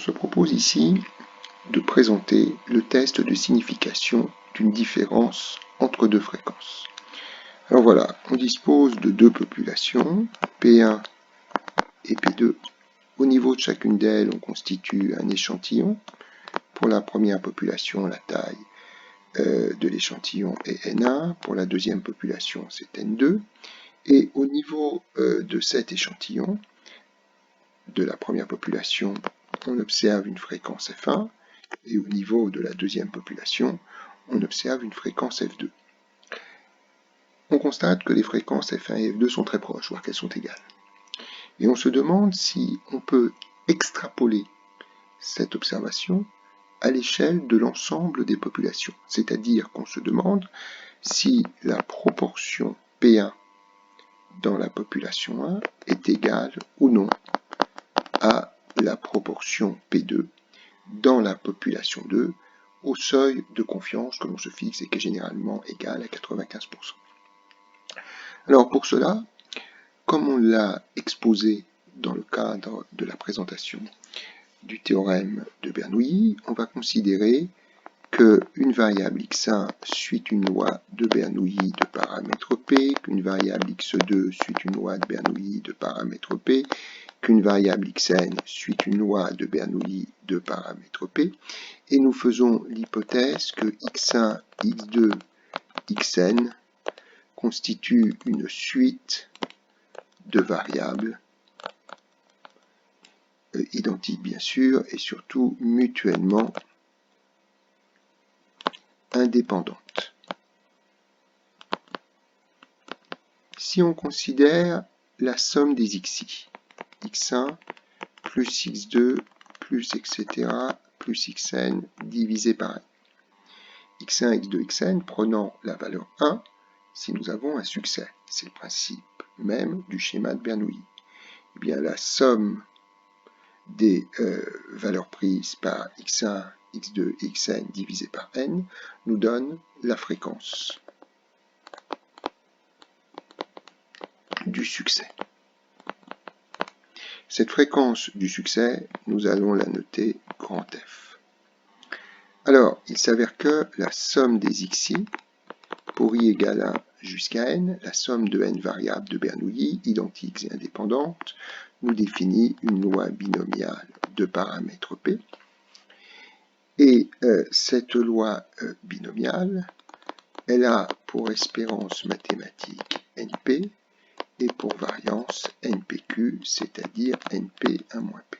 se propose ici de présenter le test de signification d'une différence entre deux fréquences. Alors voilà, on dispose de deux populations, P1 et P2. Au niveau de chacune d'elles, on constitue un échantillon. Pour la première population, la taille de l'échantillon est N1. Pour la deuxième population, c'est N2. Et au niveau de cet échantillon, de la première population, on observe une fréquence F1. Et au niveau de la deuxième population, on observe une fréquence F2. On constate que les fréquences F1 et F2 sont très proches, voire qu'elles sont égales. Et on se demande si on peut extrapoler cette observation à l'échelle de l'ensemble des populations. C'est-à-dire qu'on se demande si la proportion P1 dans la population 1 est égale ou non à la proportion P2 dans la population 2 au seuil de confiance que l'on se fixe et qui est généralement égal à 95%. Alors pour cela, comme on l'a exposé dans le cadre de la présentation du théorème de Bernoulli, on va considérer qu'une variable x1 suit une loi de Bernoulli de paramètre P, qu'une variable x2 suit une loi de Bernoulli de paramètre P, qu'une variable xn suit une loi de Bernoulli de paramètre P, et nous faisons l'hypothèse que x1, x2, xn constituent une suite de variables identiques bien sûr, et surtout mutuellement indépendantes. Si on considère la somme des xi, x1 plus x2 plus etc. plus xn divisé par n. x1, x2, xn prenant la valeur 1 si nous avons un succès. C'est le principe même du schéma de Bernoulli. Eh bien, la somme des valeurs prises par x1, x2, xn divisé par n nous donne la fréquence du succès. Cette fréquence du succès, nous allons la noter grand F. Alors, il s'avère que la somme des xi, pour i égale 1 jusqu'à n, la somme de n variables de Bernoulli, identiques et indépendantes, nous définit une loi binomiale de paramètre P. Et cette loi binomiale, elle a pour espérance mathématique NP et pour variance NPQ, c'est-à-dire NP1-P.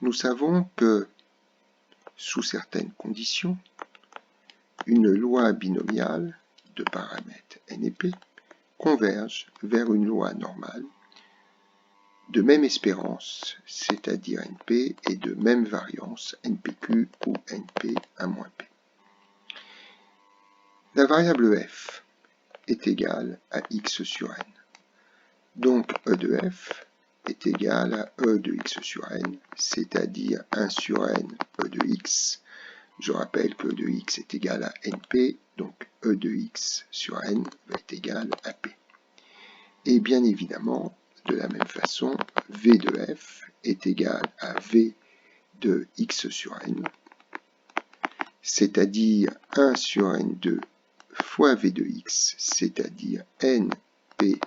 Nous savons que, sous certaines conditions, une loi binomiale de paramètres N et P converge vers une loi normale de même espérance, c'est-à-dire NP, et de même variance NPQ ou NP1-P. La variable f est égale à x sur n. Donc E de f est égal à E de x sur n, c'est-à-dire 1 sur n E de x. Je rappelle que E de x est égal à np, donc E de x sur n va être égal à p. Et bien évidemment, de la même façon, v de f est égal à v de x sur n, c'est-à-dire 1 sur n2 fois v de x, c'est-à-dire np1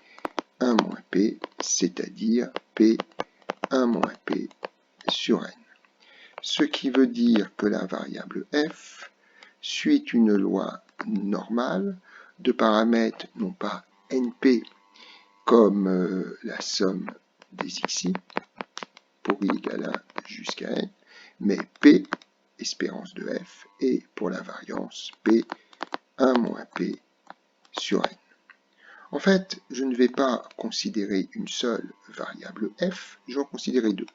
moins p, c'est-à-dire p1 moins p sur n. Ce qui veut dire que la variable f suit une loi normale de paramètres non pas np comme la somme des xi pour i égale 1 jusqu'à n, mais p, espérance de f, et pour la variance p1 moins p sur n. En fait, je ne vais pas considérer une seule variable f, je vais en considérer deux.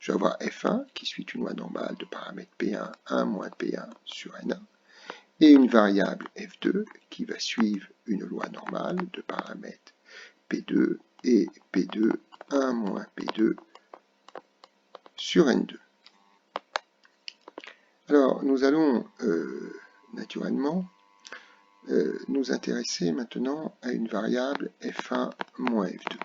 Je vais avoir f1 qui suit une loi normale de paramètre p1, 1 moins p1 sur n1, et une variable f2 qui va suivre une loi normale de paramètres p2 et p2, 1 moins p2 sur n2. Alors, nous allons naturellement nous intéresser maintenant à une variable f1 moins f2.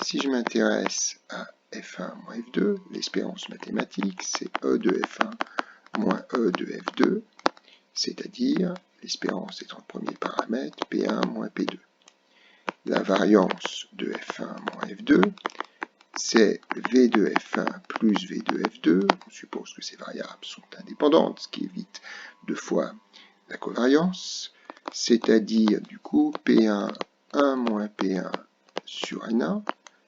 Si je m'intéresse à F1 moins F2. L'espérance mathématique, c'est E de F1 moins E de F2, c'est-à-dire l'espérance étant le premier paramètre, P1 moins P2. La variance de F1 moins F2, c'est V de F1 plus V de F2. On suppose que ces variables sont indépendantes, ce qui évite 2 fois la covariance, c'est-à-dire du coup P1, 1 moins P1 sur N1,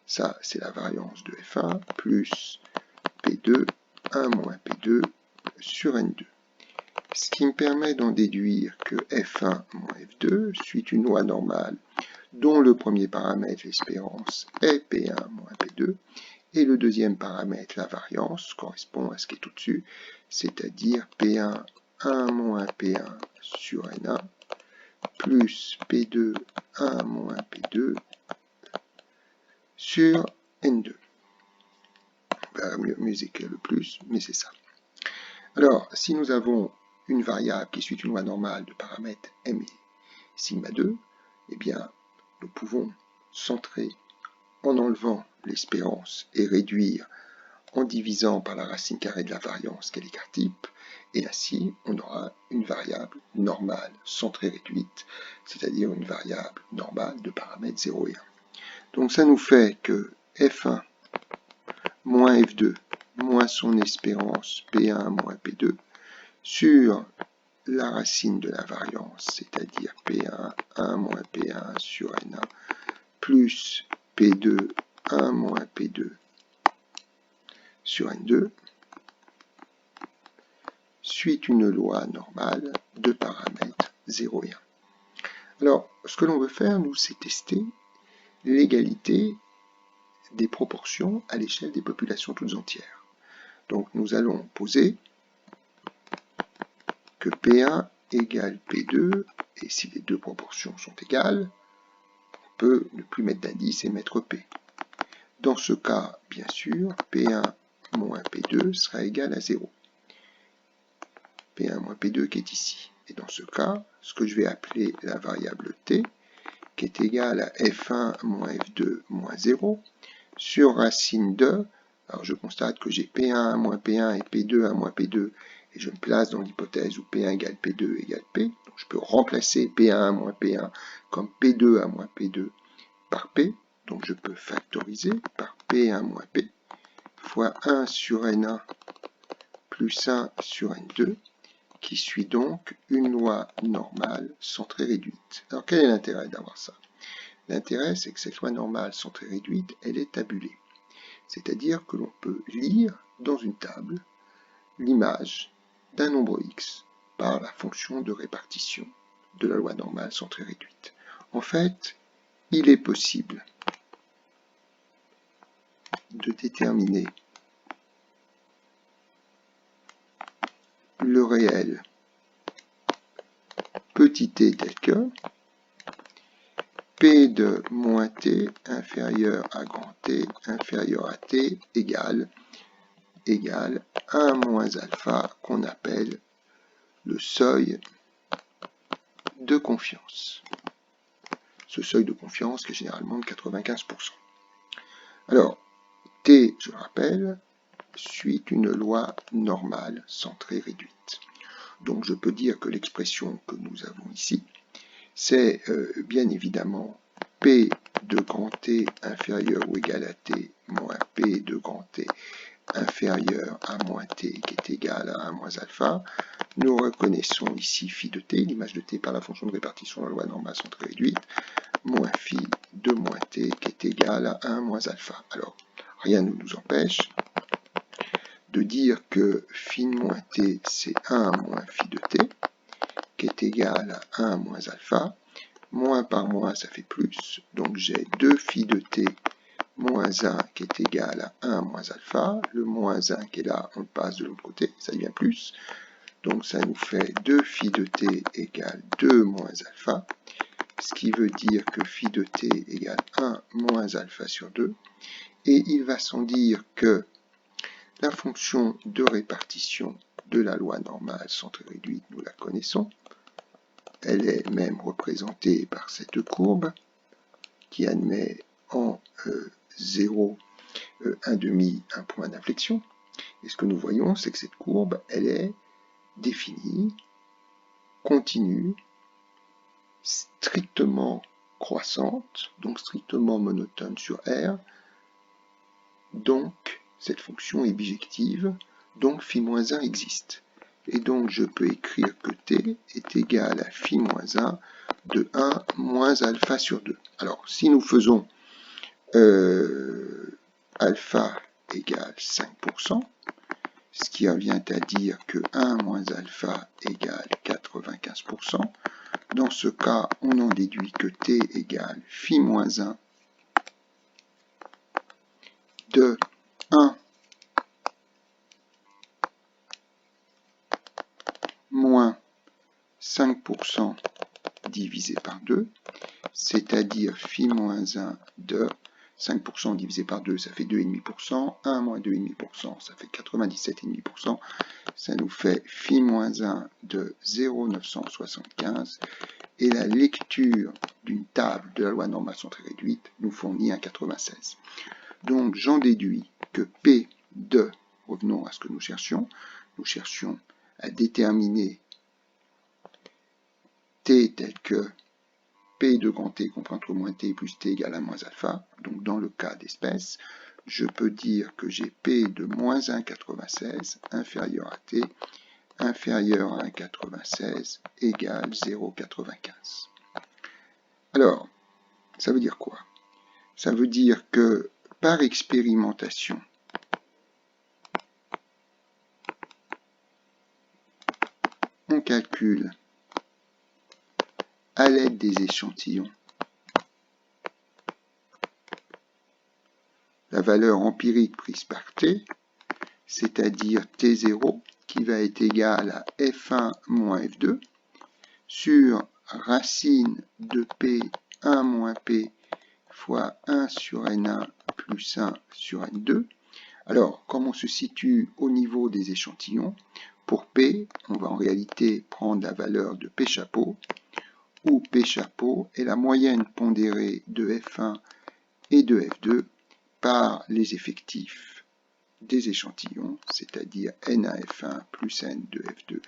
ça c'est la variance de F1, plus P2, 1 moins P2 sur N2. Ce qui me permet d'en déduire que F1 moins F2 suit une loi normale dont le premier paramètre, l'espérance, est P1 moins P2, et le deuxième paramètre, la variance, correspond à ce qui est au-dessus, c'est-à-dire P1, 1 moins P1 sur N1, plus P2, 1 moins P2 sur N2. On va mieux écrire le plus, mais c'est ça. Alors, si nous avons une variable qui suit une loi normale de paramètres m et sigma 2, eh bien, nous pouvons centrer en enlevant l'espérance et réduire en divisant par la racine carrée de la variance qui est l'écart type, et ainsi on aura une variable normale centrée réduite, c'est-à-dire une variable normale de paramètres 0 et 1. Donc ça nous fait que F1 moins F2 moins son espérance P1 moins P2 sur la racine de la variance, c'est-à-dire P1, 1 moins P1 sur N1, plus P2, 1 moins P2 sur N2, suit une loi normale de paramètres 0 et 1. Alors, ce que l'on veut faire, nous, c'est tester l'égalité des proportions à l'échelle des populations toutes entières. Donc, nous allons poser que P1 égale P2, et si les deux proportions sont égales, on peut ne plus mettre d'indice et mettre P. Dans ce cas, bien sûr, P1 moins P2 sera égal à 0. P1 moins P2 qui est ici. Et dans ce cas, ce que je vais appeler la variable T, qui est égale à F1 moins F2 moins 0, sur racine de, alors je constate que j'ai P1 moins P1 et P2 moins P2, et je me place dans l'hypothèse où P1 égale P2 égale P. Donc je peux remplacer P1 moins P1 comme P2 moins P2 par P. Donc je peux factoriser par P1 moins P fois 1 sur N1 plus 1 sur N2, qui suit donc une loi normale centrée réduite. Alors quel est l'intérêt d'avoir ça? L'intérêt, c'est que cette loi normale centrée réduite, elle est tabulée. C'est-à-dire que l'on peut lire dans une table l'image d'un nombre x par la fonction de répartition de la loi normale centrée réduite. En fait, il est possible de déterminer le réel petit t tel que P de moins t inférieur à grand t inférieur à t égale 1 moins alpha qu'on appelle le seuil de confiance. Ce seuil de confiance qui est généralement de 95%. Alors, t, je le rappelle, suit une loi normale centrée réduite. Donc je peux dire que l'expression que nous avons ici, c'est bien évidemment P de grand T inférieur ou égal à T moins P de grand T inférieur à moins T qui est égal à 1 moins alpha. Nous reconnaissons ici phi de T, l'image de T par la fonction de répartition de la loi normale centrée réduite, moins phi de moins T qui est égal à 1 moins alpha. Alors, rien ne nous empêche de dire que phi de moins T, c'est 1 moins phi de T, qui est égal à 1 moins alpha. Moins par moins, ça fait plus. Donc j'ai 2 phi de T moins 1 qui est égal à 1 moins alpha. Le moins 1 qui est là, on le passe de l'autre côté, ça devient plus. Donc ça nous fait 2 phi de T égale 2 moins alpha. Ce qui veut dire que phi de T égale 1 moins alpha sur 2. Et il va sans dire que la fonction de répartition de la loi normale centrée réduite, nous la connaissons. Elle est même représentée par cette courbe qui admet en 0 un demi, un point d'inflexion. Et ce que nous voyons, c'est que cette courbe, elle est définie, continue, strictement croissante, donc strictement monotone sur R. Donc, cette fonction est bijective, donc phi-1 existe. Et donc, je peux écrire que t est égal à phi-1 de 1 moins alpha sur 2. Alors, si nous faisons alpha égale 5%, ce qui revient à dire que 1 moins alpha égale 95%. Dans ce cas, on en déduit que t égale phi-1 de 1 moins 5% divisé par 2, c'est-à-dire phi-1 de 5% divisé par 2, ça fait 2,5%, 1 moins 2,5%, ça fait 97,5%, ça nous fait phi-1 de 0,975, et la lecture d'une table de la loi de normalisation très réduite nous fournit un 96. Donc j'en déduis que P de, revenons à ce que nous cherchions à déterminer T tel que P de grand T compris entre moins T plus T égale à moins alpha. Donc dans le cas d'espèce, je peux dire que j'ai P de moins 1,96 inférieur à T inférieur à 1,96 égale 0,95. Alors, ça veut dire quoi? Ça veut dire que par expérimentation, on calcule à l'aide des échantillons la valeur empirique prise par T, c'est-à-dire T0, qui va être égal à F1 moins F2, sur racine de P1 moins P fois 1 sur N1 plus 1 sur N2. Alors, comme on se situe au niveau des échantillons, pour P, on va en réalité prendre la valeur de P chapeau, où P chapeau est la moyenne pondérée de F1 et de F2 par les effectifs des échantillons, c'est-à-dire N1F1 plus N2F2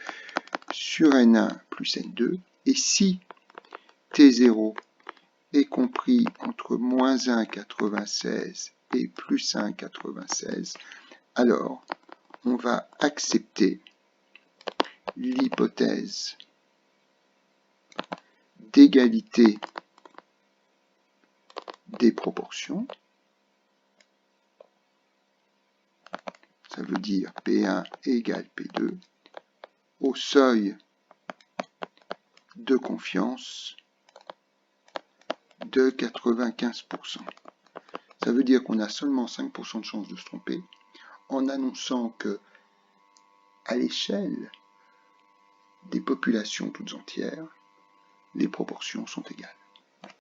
sur N1 plus N2, et si T0 est compris entre moins 1,96 et plus 1,96, alors on va accepter l'hypothèse d'égalité des proportions. Ça veut dire P1 égale P2 au seuil de confiance de 95%. Ça veut dire qu'on a seulement 5% de chance de se tromper en annonçant que, à l'échelle des populations toutes entières, les proportions sont égales.